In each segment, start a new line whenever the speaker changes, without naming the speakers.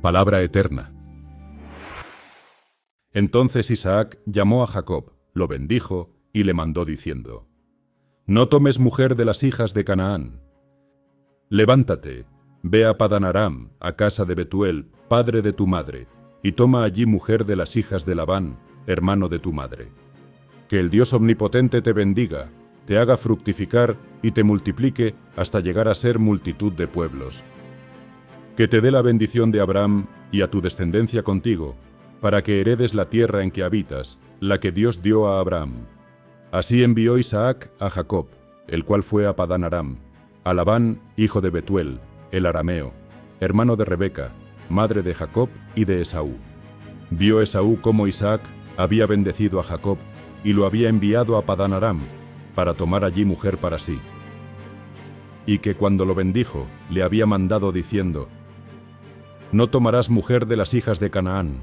Palabra eterna. Entonces Isaac llamó a Jacob, lo bendijo y le mandó diciendo: No tomes mujer de las hijas de Canaán. Levántate, ve a Padán Aram, a casa de Betuel, padre de tu madre, y toma allí mujer de las hijas de Labán, hermano de tu madre. Que el Dios omnipotente te bendiga, te haga fructificar y te multiplique hasta llegar a ser multitud de pueblos. Que te dé la bendición de Abraham y a tu descendencia contigo, para que heredes la tierra en que habitas, la que Dios dio a Abraham. Así envió Isaac a Jacob, el cual fue a Padán Aram, a Labán, hijo de Betuel, el arameo, hermano de Rebeca, madre de Jacob y de Esaú. Vio Esaú cómo Isaac había bendecido a Jacob y lo había enviado a Padán Aram, para tomar allí mujer para sí. Y que cuando lo bendijo, le había mandado diciendo: No tomarás mujer de las hijas de Canaán.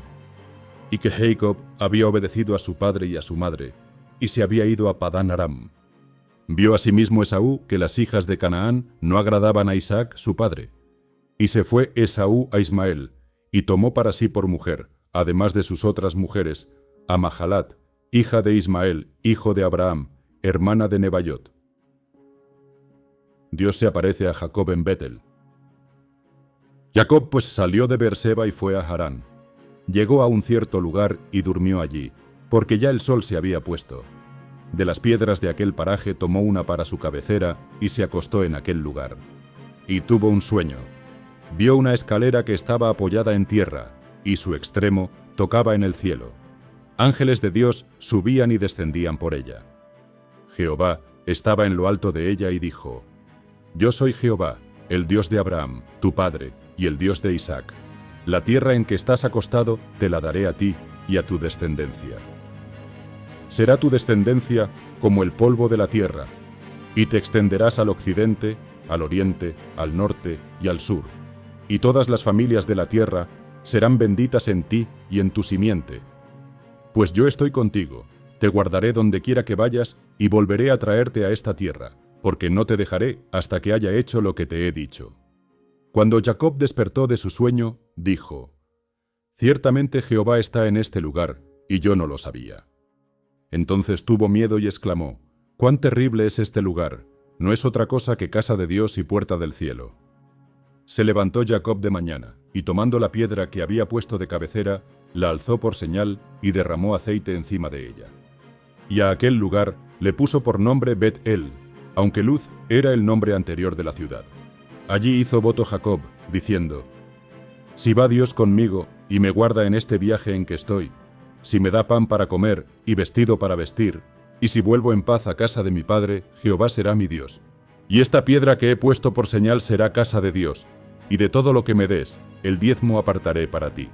Y que Jacob había obedecido a su padre y a su madre, y se había ido a Padán Aram. Vio asimismo Esaú que las hijas de Canaán no agradaban a Isaac su padre. Y se fue Esaú a Ismael, y tomó para sí por mujer, además de sus otras mujeres, a Mahalat, hija de Ismael, hijo de Abraham, hermana de Nebaiot. Dios se aparece a Jacob en Betel. Jacob pues salió de Beerseba y fue a Harán. Llegó a un cierto lugar y durmió allí, porque ya el sol se había puesto. De las piedras de aquel paraje tomó una para su cabecera y se acostó en aquel lugar. Y tuvo un sueño. Vio una escalera que estaba apoyada en tierra, y su extremo tocaba en el cielo. Ángeles de Dios subían y descendían por ella. Jehová estaba en lo alto de ella y dijo: Yo soy Jehová, el Dios de Abraham, tu padre, y el Dios de Isaac. La tierra en que estás acostado te la daré a ti y a tu descendencia. Será tu descendencia como el polvo de la tierra, y te extenderás al occidente, al oriente, al norte y al sur, y todas las familias de la tierra serán benditas en ti y en tu simiente. Pues yo estoy contigo, te guardaré donde quiera que vayas y volveré a traerte a esta tierra, porque no te dejaré hasta que haya hecho lo que te he dicho. Cuando Jacob despertó de su sueño, dijo: Ciertamente Jehová está en este lugar, y yo no lo sabía. Entonces tuvo miedo y exclamó: Cuán terrible es este lugar, no es otra cosa que casa de Dios y puerta del cielo. Se levantó Jacob de mañana, y tomando la piedra que había puesto de cabecera, la alzó por señal y derramó aceite encima de ella. Y a aquel lugar le puso por nombre Bet-El, aunque Luz era el nombre anterior de la ciudad. Allí hizo voto Jacob, diciendo: Si va Dios conmigo y me guarda en este viaje en que estoy, si me da pan para comer y vestido para vestir, y si vuelvo en paz a casa de mi padre, Jehová será mi Dios. Y esta piedra que he puesto por señal será casa de Dios, y de todo lo que me des, el diezmo apartaré para ti.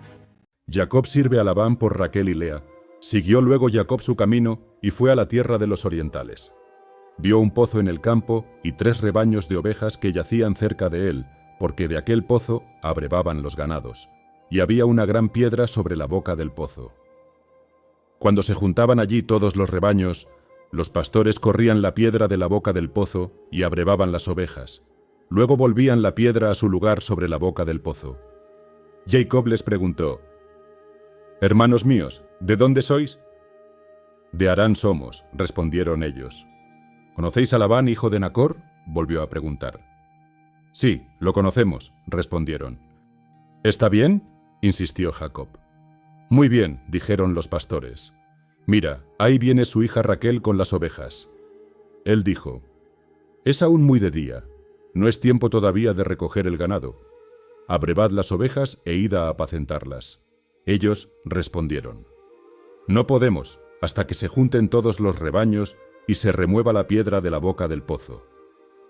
Jacob sirve a Labán por Raquel y Lea. Siguió luego Jacob su camino y fue a la tierra de los orientales. Vio un pozo en el campo y 3 rebaños de ovejas que yacían cerca de él, porque de aquel pozo abrevaban los ganados, y había una gran piedra sobre la boca del pozo. Cuando se juntaban allí todos los rebaños, los pastores corrían la piedra de la boca del pozo y abrevaban las ovejas. Luego volvían la piedra a su lugar sobre la boca del pozo. Jacob les preguntó: Hermanos míos, ¿de dónde sois? De Harán somos, respondieron ellos. ¿Conocéis a Labán, hijo de Nacor? Volvió a preguntar. Sí, lo conocemos, respondieron. ¿Está bien? Insistió Jacob. Muy bien, dijeron los pastores. Mira, ahí viene su hija Raquel con las ovejas. Él dijo: Es aún muy de día, no es tiempo todavía de recoger el ganado. Abrevad las ovejas e id a apacentarlas. Ellos respondieron: No podemos, hasta que se junten todos los rebaños y se remueva la piedra de la boca del pozo.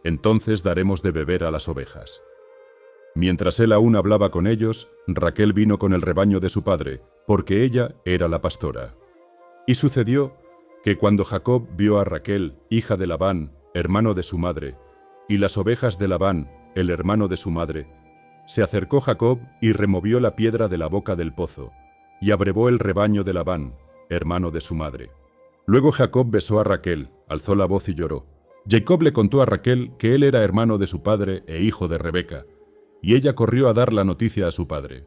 Entonces daremos de beber a las ovejas. Mientras él aún hablaba con ellos, Raquel vino con el rebaño de su padre, porque ella era la pastora. Y sucedió que cuando Jacob vio a Raquel, hija de Labán, hermano de su madre, y las ovejas de Labán, el hermano de su madre, se acercó Jacob y removió la piedra de la boca del pozo, y abrevó el rebaño de Labán, hermano de su madre. Luego Jacob besó a Raquel, alzó la voz y lloró. Jacob le contó a Raquel que él era hermano de su padre e hijo de Rebeca, y ella corrió a dar la noticia a su padre.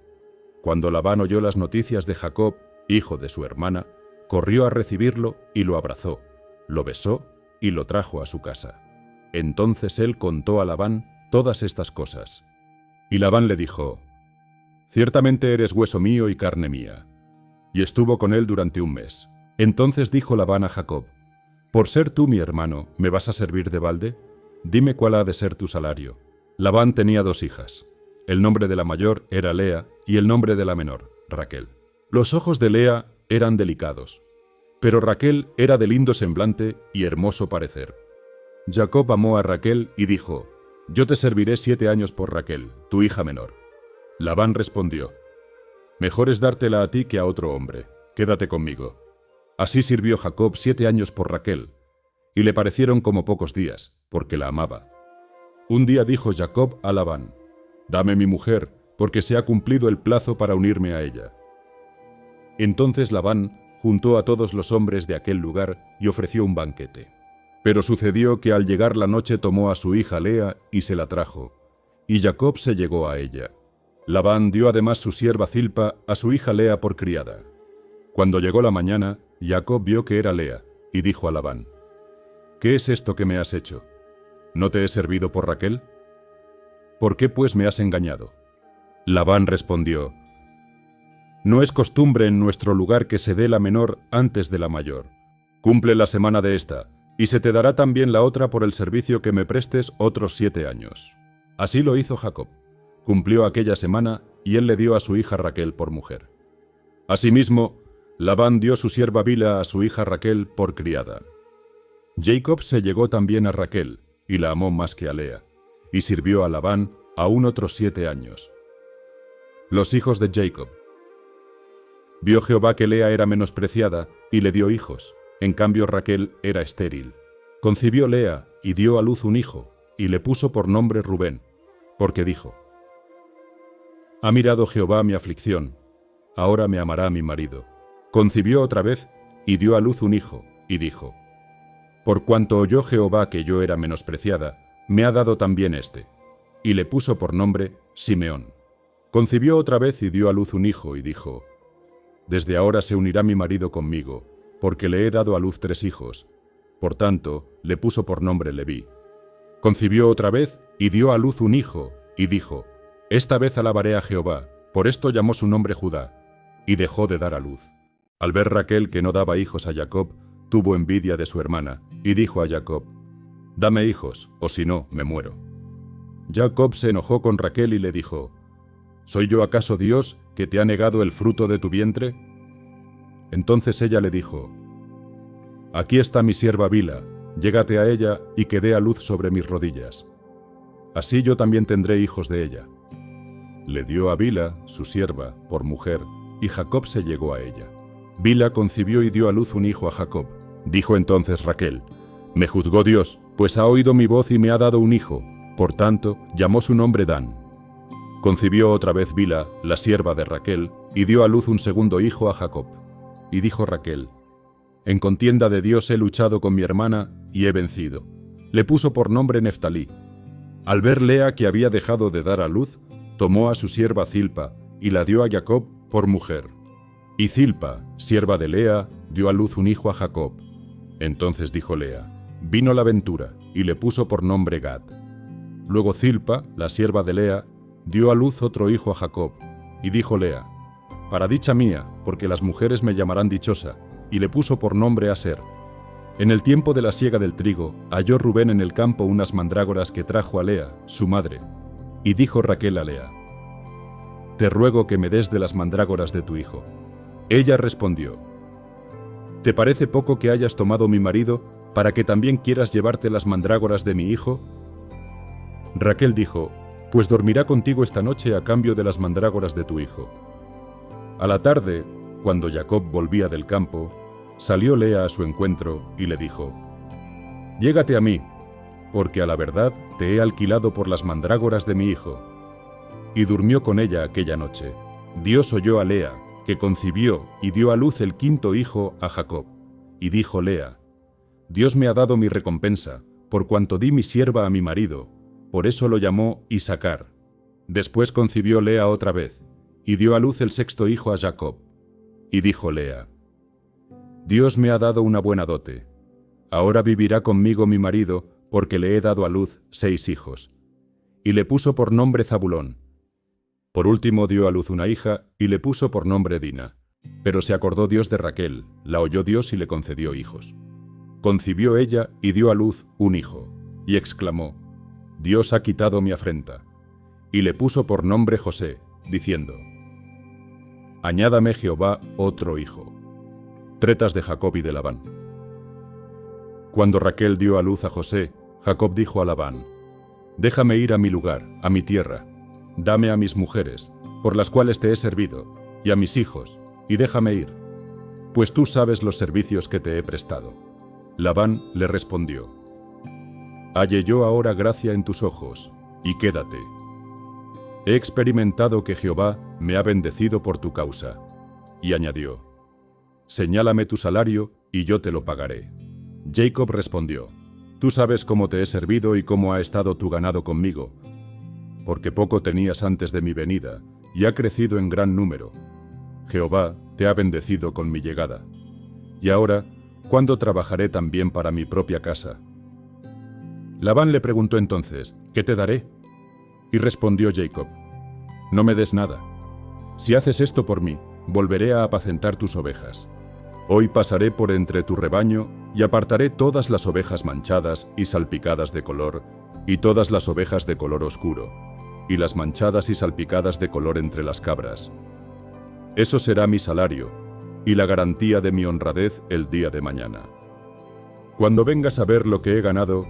Cuando Labán oyó las noticias de Jacob, hijo de su hermana, corrió a recibirlo y lo abrazó, lo besó y lo trajo a su casa. Entonces él contó a Labán todas estas cosas. Y Labán le dijo: «Ciertamente eres hueso mío y carne mía». Y estuvo con él durante un mes. Entonces dijo Labán a Jacob: «¿Por ser tú mi hermano, me vas a servir de balde? Dime cuál ha de ser tu salario». Labán tenía 2 hijas. El nombre de la mayor era Lea y el nombre de la menor, Raquel. Los ojos de Lea eran delicados, pero Raquel era de lindo semblante y hermoso parecer. Jacob amó a Raquel y dijo: «Yo te serviré 7 años por Raquel, tu hija menor». Labán respondió: «Mejor es dártela a ti que a otro hombre. Quédate conmigo». Así sirvió Jacob 7 años por Raquel, y le parecieron como pocos días, porque la amaba. Un día dijo Jacob a Labán: «Dame mi mujer, porque se ha cumplido el plazo para unirme a ella». Entonces Labán juntó a todos los hombres de aquel lugar y ofreció un banquete. Pero sucedió que al llegar la noche tomó a su hija Lea y se la trajo, y Jacob se llegó a ella. Labán dio además su sierva Zilpa a su hija Lea por criada. Cuando llegó la mañana, Jacob vio que era Lea, y dijo a Labán: «¿Qué es esto que me has hecho? ¿No te he servido por Raquel? ¿Por qué pues me has engañado?» Labán respondió: «No es costumbre en nuestro lugar que se dé la menor antes de la mayor. Cumple la semana de esta, y se te dará también la otra por el servicio que me prestes otros 7 años». Así lo hizo Jacob. Cumplió aquella semana, y él le dio a su hija Raquel por mujer. Asimismo, Labán dio su sierva Bila a su hija Raquel por criada. Jacob se llegó también a Raquel, y la amó más que a Lea, y sirvió a Labán aún otros 7 años. Los hijos de Jacob. Vio Jehová que Lea era menospreciada, y le dio hijos. En cambio Raquel era estéril. Concibió Lea, y dio a luz un hijo, y le puso por nombre Rubén, porque dijo: «Ha mirado Jehová mi aflicción, ahora me amará mi marido». Concibió otra vez, y dio a luz un hijo, y dijo: «Por cuanto oyó Jehová que yo era menospreciada, me ha dado también este». Y le puso por nombre Simeón. Concibió otra vez y dio a luz un hijo, y dijo: «Desde ahora se unirá mi marido conmigo, porque le he dado a luz 3 hijos». Por tanto, le puso por nombre Leví. Concibió otra vez y dio a luz un hijo, y dijo: «Esta vez alabaré a Jehová». Por esto llamó su nombre Judá, y dejó de dar a luz. Al ver Raquel que no daba hijos a Jacob, tuvo envidia de su hermana, y dijo a Jacob: «Dame hijos, o si no, me muero». Jacob se enojó con Raquel y le dijo: «¿Soy yo acaso Dios que te ha negado el fruto de tu vientre?». Entonces ella le dijo: «Aquí está mi sierva Bila, llégate a ella y que dé a luz sobre mis rodillas. Así yo también tendré hijos de ella». Le dio a Bila, su sierva, por mujer, y Jacob se llegó a ella. Bila concibió y dio a luz un hijo a Jacob. Dijo entonces Raquel: «Me juzgó Dios, pues ha oído mi voz y me ha dado un hijo». Por tanto, llamó su nombre Dan. Concibió otra vez Bila, la sierva de Raquel, y dio a luz un segundo hijo a Jacob. Y dijo Raquel: «En contienda de Dios he luchado con mi hermana y he vencido». Le puso por nombre Neftalí. Al ver Lea que había dejado de dar a luz, tomó a su sierva Zilpa y la dio a Jacob por mujer. Y Zilpa, sierva de Lea, dio a luz un hijo a Jacob. Entonces dijo Lea: «Vino la ventura», y le puso por nombre Gad. Luego Zilpa, la sierva de Lea, dio a luz otro hijo a Jacob. Y dijo Lea: «Para dicha mía, porque las mujeres me llamarán dichosa», y le puso por nombre Aser. En el tiempo de la siega del trigo, halló Rubén en el campo unas mandrágoras que trajo a Lea, su madre. Y dijo Raquel a Lea: «Te ruego que me des de las mandrágoras de tu hijo». Ella respondió: «¿Te parece poco que hayas tomado mi marido para que también quieras llevarte las mandrágoras de mi hijo?». Raquel dijo: «Pues dormirá contigo esta noche a cambio de las mandrágoras de tu hijo». A la tarde, cuando Jacob volvía del campo, salió Lea a su encuentro y le dijo: «Llégate a mí, porque a la verdad te he alquilado por las mandrágoras de mi hijo». Y durmió con ella aquella noche. Dios oyó a Lea, que concibió y dio a luz el 5.º hijo a Jacob. Y dijo Lea: «Dios me ha dado mi recompensa, por cuanto di mi sierva a mi marido». Por eso lo llamó Isacar. Después concibió Lea otra vez, y dio a luz el sexto hijo a Jacob. Y dijo Lea: Dios me ha dado una buena dote. Ahora vivirá conmigo mi marido, porque le he dado a luz 6 hijos. Y le puso por nombre Zabulón. Por último dio a luz una hija, y le puso por nombre Dina. Pero se acordó Dios de Raquel, la oyó Dios y le concedió hijos. Concibió ella y dio a luz un hijo, y exclamó: Dios ha quitado mi afrenta. Y le puso por nombre José, diciendo: Añádame Jehová otro hijo. Tretas de Jacob y de Labán. Cuando Raquel dio a luz a José, Jacob dijo a Labán: Déjame ir a mi lugar, a mi tierra. Dame a mis mujeres, por las cuales te he servido, y a mis hijos, y déjame ir, pues tú sabes los servicios que te he prestado. Labán le respondió: Halle yo ahora gracia en tus ojos, y quédate. He experimentado que Jehová me ha bendecido por tu causa. Y añadió: Señálame tu salario, y yo te lo pagaré. Jacob respondió: Tú sabes cómo te he servido y cómo ha estado tu ganado conmigo, porque poco tenías antes de mi venida, y ha crecido en gran número. Jehová te ha bendecido con mi llegada. Y ahora, ¿cuándo trabajaré también para mi propia casa? Labán le preguntó entonces: ¿Qué te daré? Y respondió Jacob: No me des nada. Si haces esto por mí, volveré a apacentar tus ovejas. Hoy pasaré por entre tu rebaño y apartaré todas las ovejas manchadas y salpicadas de color, y todas las ovejas de color oscuro, y las manchadas y salpicadas de color entre las cabras. Eso será mi salario, y la garantía de mi honradez el día de mañana. Cuando vengas a ver lo que he ganado,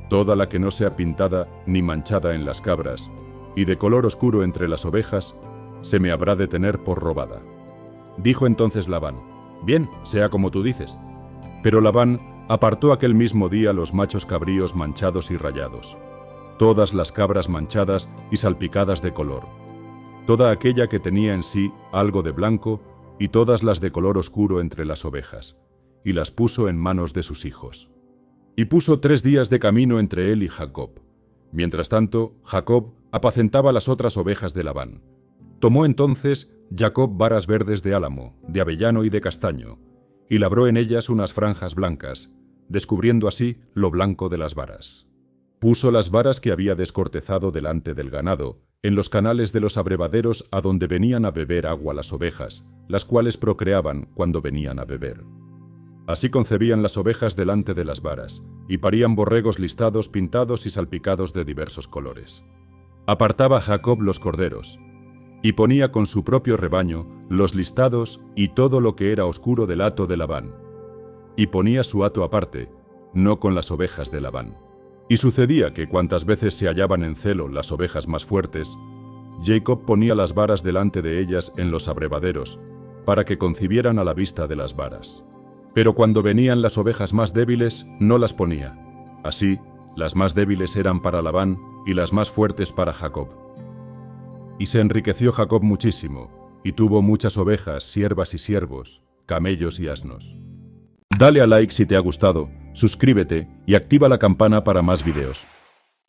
toda la que no sea pintada ni manchada en las cabras, y de color oscuro entre las ovejas, se me habrá de tener por robada. Dijo entonces Labán: Bien, sea como tú dices. Pero Labán apartó aquel mismo día los machos cabríos manchados y rayados, todas las cabras manchadas y salpicadas de color, toda aquella que tenía en sí algo de blanco, y todas las de color oscuro entre las ovejas, y las puso en manos de sus hijos. Y puso 3 días de camino entre él y Jacob. Mientras tanto, Jacob apacentaba las otras ovejas de Labán. Tomó entonces Jacob varas verdes de álamo, de avellano y de castaño, y labró en ellas unas franjas blancas, descubriendo así lo blanco de las varas. Puso las varas que había descortezado delante del ganado, en los canales de los abrevaderos a donde venían a beber agua las ovejas, las cuales procreaban cuando venían a beber. Así concebían las ovejas delante de las varas, y parían borregos listados, pintados y salpicados de diversos colores. Apartaba Jacob los corderos, y ponía con su propio rebaño los listados y todo lo que era oscuro del hato de Labán, y ponía su hato aparte, no con las ovejas de Labán. Y sucedía que cuantas veces se hallaban en celo las ovejas más fuertes, Jacob ponía las varas delante de ellas en los abrevaderos, para que concibieran a la vista de las varas. Pero cuando venían las ovejas más débiles, no las ponía. Así, las más débiles eran para Labán y las más fuertes para Jacob. Y se enriqueció Jacob muchísimo, y tuvo muchas ovejas, siervas y siervos, camellos y asnos. Dale a like si te ha gustado, suscríbete y activa la campana para más videos.